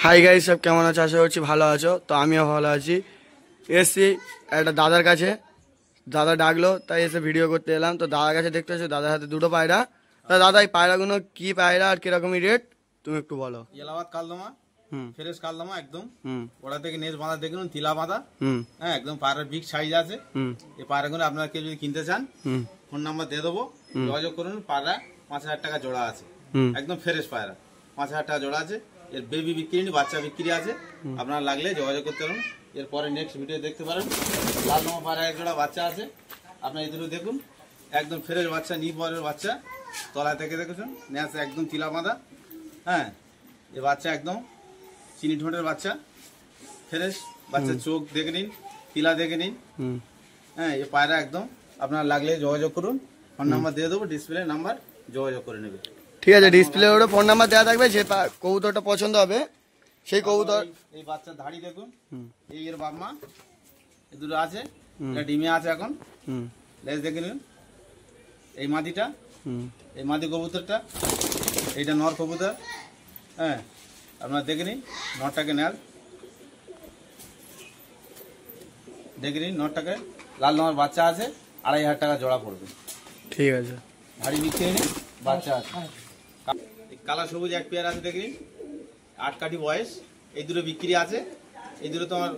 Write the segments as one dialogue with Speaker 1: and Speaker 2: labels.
Speaker 1: Hi guys, সব কেমন আছো? আশা করছি ভালো আছো। তো আমিও ভালো আছি। এসছি একটা দাদার কাছে, দাদা ডাকলো তাই এসে ভিডিও করতে এলাম। তো দাদার কাছে দেখতে পাচ্ছি দাদার হাতে দুটো পায়রা। তা দাদা, এই পায়রাগুলো কি পায়রা আর কিরকমই রেট তুমি একটু বলো।
Speaker 2: এলাহাবাদ কালদমা, ফ্রেশ কালদমা একদম।
Speaker 1: হুম
Speaker 2: ওটা থেকে নেজ বাঁধা দেখুন, তিলা বাঁধা। হ্যাঁ, একদম পায়রার বিগ সাইজ আছে। এই পায়রাগুলো আপনারা কেউ যদি কিনতে চান, ফোন নাম্বার দিয়ে দেবো, যোগাযোগ করুন। পায়রা 5,000 টাকা জোড়া আছে, একদম ফ্রেশ পায়রা। 5,000 টাকা জোড়া আছে। এর বেবি বিক্রি নেই, বাচ্চা বিক্রি আছে। আপনারা লাগলে যোগাযোগ করতে পারেন। এরপরে নেক্সট ভিডিও দেখতে পারেন। লালদমা পায়রা এক জোড়া বাচ্চা আছে, আপনার এদিকে দেখুন, একদম ফ্রেশ বাচ্চা, নিপরের বাচ্চা। তলায় থেকে দেখেছেন, নেচ একদম তিলা বাঁধা। হ্যাঁ, এই বাচ্চা একদম চিনি ঠোঁটের বাচ্চা, ফ্রেশ বাচ্চা। চোখ দেখে নিন, তিলা দেখে নিন। হ্যাঁ, এই পায়রা একদম আপনার লাগলে যোগাযোগ করুন। ফোন নাম্বার দিয়ে দেবো, ডিসপ্লে নাম্বার, যোগাযোগ করে নেবে।
Speaker 1: ঠিক আছে, ডিসপ্লে ওটা ফোন নাম্বার দেওয়া থাকবে। যে কবুতরটা পছন্দ হবে সেই কবুতর।
Speaker 2: এই বাচ্চার ধাড়ি দেখুন, এই এর বাপ মা, এই দুটো আছে, এটা ডিমে আছে এখন। লেজ দেখে নিন। এই মাদিটা, এই মাদি কবুতরটা, এইটা নর কবুতর। হ্যাঁ, আপনারা দেখে নিন, নরটাকে নেন, দেখে নিন নরটাকে। লাল নর বাচ্চা আছে, 2,500 টাকা জোড়া পড়বে।
Speaker 1: ঠিক আছে,
Speaker 2: ধাড়ি বিক্রি নিন, বাচ্চা আছে। কালা সবুজ এক পেয়ার আছে, দেখে নিন, 8 কাঠি বয়স। এই দুটো বিক্রি আছে। এই দুটো তোমার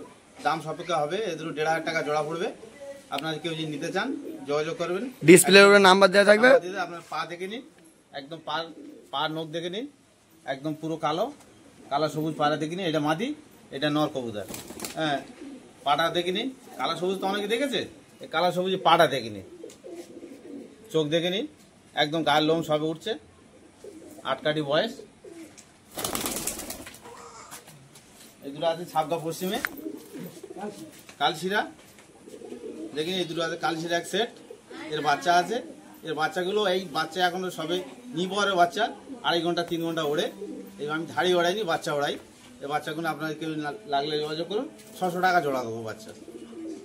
Speaker 2: দাম সাপেক্ষে হবে। এই দুটো 1,500 টাকা জোড়া পড়বে। আপনারা কেউ যদি নিতে চান যোগাযোগ করবেন।
Speaker 1: ডিসপ্লে ওটা নাম্বার দেওয়া থাকবে।
Speaker 2: আপনার পা দেখে নিন, একদম পা নখ দেখে নিন, একদম পুরো কালো কালা সবুজ পায়রা দেখে নিন। এটা মাদি, এটা নর কবুতর। হ্যাঁ, পাটা দেখে নিন। কালা সবুজ তো অনেকে দেখেছে, এই কালা সবুজ পাটা দেখে নিন। চোখ দেখে নিন, একদম গায়ের লোম সবে উঠছে। 8 কাঠি বয়স। এগুলো আছে ছাপগা পশ্চিমে কালশিরা, দেখে নিন। এই দুটো আছে কালশিরা এক সেট। এর বাচ্চা আছে। এর বাচ্চাগুলো, এই বাচ্চা এখন সবে নিপরের বাচ্চা, 2.5 ঘন্টা 3 ঘন্টা ওড়ে। এই আমি ধাড়ি ওড়াইনি, বাচ্চা ওড়াই। এই বাচ্চাগুলো আপনার কেউ লাগলে যোগাযোগ করুন। 600 টাকা জোড়া দেবো বাচ্চা।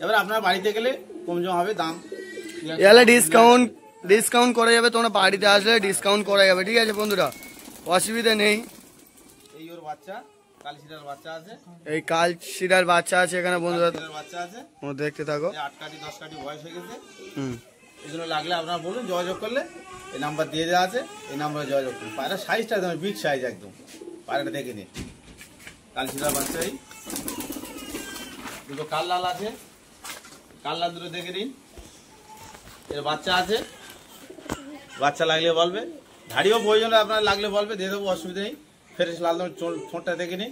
Speaker 2: এবার আপনার বাড়িতে গেলে কমজম হবে দাম।
Speaker 1: এলে ডিসকাউন্ট করা যাবে। তোমরা বাড়িতে আসলে ডিসকাউন্ট করা যাবে। ঠিক আছে বন্ধুরা, অসুবিধা নেই।
Speaker 2: এই ওর বাচ্চা, কালশিরার বাচ্চা আছে।
Speaker 1: এই কালশিরার বাচ্চা আছে এখানে বন্ধুরা,
Speaker 2: বাচ্চা আছে।
Speaker 1: দেখতে থাকো।
Speaker 2: 8 কাঠি 10 কাঠি বয়স হয়ে গেছে। এগুলো লাগলে আপনারা বলুন, যোগাযোগ করলে এই নাম্বার দিয়ে দেওয়া আছে, এই নাম্বারে যোগাযোগ করুন। পায়রা সাইজটা একদম বিগ সাইজ, একদম পায়রাটা দেখে নিন। কালশিরার বাচ্চাই। দুটো কাল্লাল আছে, কাল্লাল দুটো দেখে নিন। এর বাচ্চা আছে, বাচ্চা লাগলে বলবে। ধাড়িও প্রয়োজন আপনার লাগলে বলবে, দিয়ে দেবো, অসুবিধা নেই। ফ্রেশ লাল ঠোঁটটা দেখে নিন,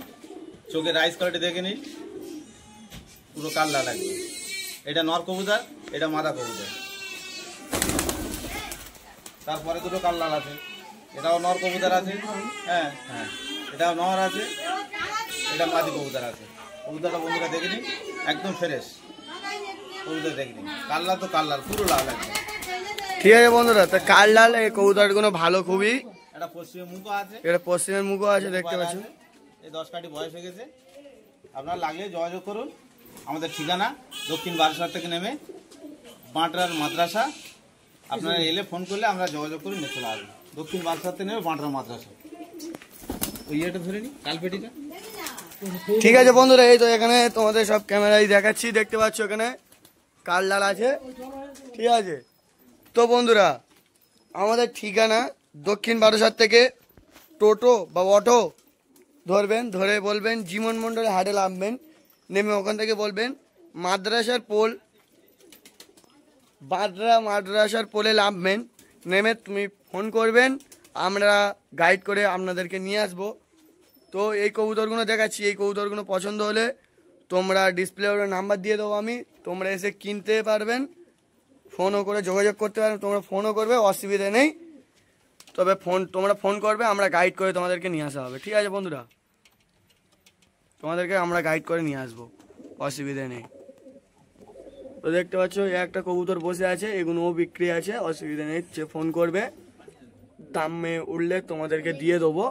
Speaker 2: চোখের রাইস কালারটা দেখে নিন, পুরো কাল্লা লাগবে। এটা নর কবুতর, এটা মাদা কবুতর। তারপরে দুটো কাল্লাল আছে, এটাও নর কবুতর আছে। হ্যাঁ হ্যাঁ, এটাও নর আছে, এটা মাদি কবুতর আছে। কবুতরটা বন্ধুরা দেখে নিন, একদম ফ্রেশ কবুতর দেখে নিন। কাল্লা তো কাল্লার, পুরো লাল একদম।
Speaker 1: ঠিক আছে বন্ধুরা, তা কাল্লাল এই কবুতরগুলো ভালো খুবই।
Speaker 2: এটা পশ্চিমের মুখও আছে,
Speaker 1: এটা পশ্চিমের মুখও আছে, দেখতে পাচ্ছ।
Speaker 2: এই 10 কাঠি বয়স হয়ে গেছে। আপনারা লাগলে যোগাযোগ করুন। আমাদের ঠিকানা দক্ষিণ বারাসাত থেকে নেমে বাঁটরার মাদ্রাসা। আপনারা এলে ফোন করলে আমরা যোগাযোগ করে নিয়ে চলে আসবো। দক্ষিণ বারাসাত থেকে নেমে বাঁটরার মাদ্রাসা। ওই ইয়েটা ধরে নি, কালপেটিটা।
Speaker 1: ঠিক আছে বন্ধুরা, এই তো এখানে তোমাদের সব ক্যামেরায় দেখাচ্ছি, দেখতে পাচ্ছ এখানে কাল্লাল আছে। ঠিক আছে, তো বন্ধুরা আমাদের ঠিকানা দক্ষিণ বারাসাত থেকে টোটো বা অটো ধরবেন, ধরে বলবেন জীবন মন্ডলের হাটে নামবেন। নেমে ওখান থেকে বলবেন মাদ্রাসার পোল, মাদ্রাসার পোলে নামবেন। নেমে তুমি ফোন করবেন, আমরা গাইড করে আপনাদেরকে নিয়ে আসবো। তো এই কবুতরগুলো দেখাচ্ছি, এই কবুতরগুলো পছন্দ হলে তোমরা ডিসপ্লে ওর নাম্বার দিয়ে দেবো আমি, তোমরা এসে কিনতে পারবেন। ফোনও করে যোগাযোগ করতে পারবেন, তোমরা ফোনও করবে, অসুবিধা নেই। তবে তোমরা ফোন করবে, আমরা গাইড করে তোমাদেরকে নিয়ে আসা হবে। ঠিক আছে বন্ধুরা, তোমাদেরকে আমরা গাইড করে নিয়ে আসবো, অসুবিধা নেই। তো দেখতে পাচ্ছ একটা কবুতর বসে আছে, এগুলোও বিক্রি আছে, অসুবিধা নেই। যে ফোন করবে, দামে উঠলে তোমাদেরকে দিয়ে দেবো,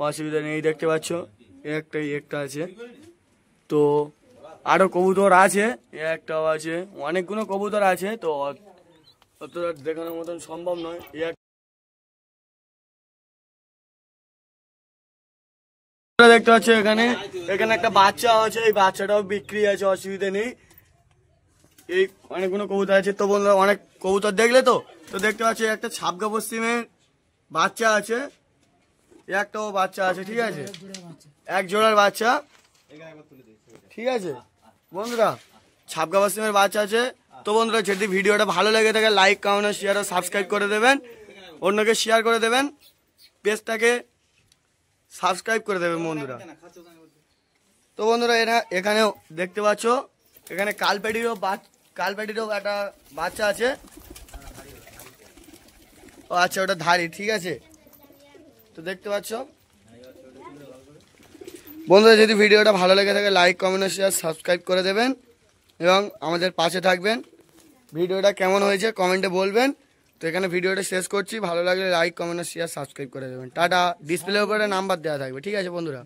Speaker 1: অসুবিধা নেই। দেখতে পাচ্ছ একটা আছে। তো আরো কবুতর আছে, একটাও আছে, অনেকগুলো কবুতর আছে। তো অতটা দেখানোর মতন সম্ভব নয়। দেখতে পাচ্ছ এখানে একটা বাচ্চা আছে, এই বাচ্চাটাও বিক্রি আছে, অসুবিধা নেই। এই অনেকগুলো কবুতর আছে, তো বন্ধুরা অনেক কবুতর দেখলে তো দেখতে পাচ্ছ একটা ছাপগা পশ্চিমের বাচ্চা আছে, একটাও বাচ্চা আছে, ঠিক আছে, এক জোড়ার বাচ্চা, ঠিক আছে বন্ধুরা, ছাপগা পশ্চিমের বাচ্চা আছে। তো বন্ধুরা যদি ভিডিওটা ভালো লেগে থাকে লাইক কমেন্ট শেয়ার ও সাবস্ক্রাইব করে দেবেন, অন্যকে শেয়ার করে দেবেন, পেজটাকে সাবস্ক্রাইব করে দেবেন বন্ধুরা। তো বন্ধুরা এখানে দেখতে পাচ্ছ এখানে কালপ্যাটিরও একটা বাচ্চা আছে, ও আচ্ছা ওটা ধারি, ঠিক আছে। তো দেখতে পাচ্ছ বন্ধুরা যদি ভিডিওটা ভালো লেগে থাকে লাইক কমেন্ট শেয়ার সাবস্ক্রাইব করে দেবেন এবং আমাদের পাশে থাকবেন। ভিডিওটা কেমন হয়েছে কমেন্টে বলবেন। তো এখানে ভিডিওটা শেষ করছি, ভালো লাগলে লাইক কমেন্ট শেয়ার সাবস্ক্রাইব করে দেবেন। টাটা। ডিসপ্লের উপরে নাম্বার দেওয়া থাকবে, ঠিক আছে বন্ধুরা।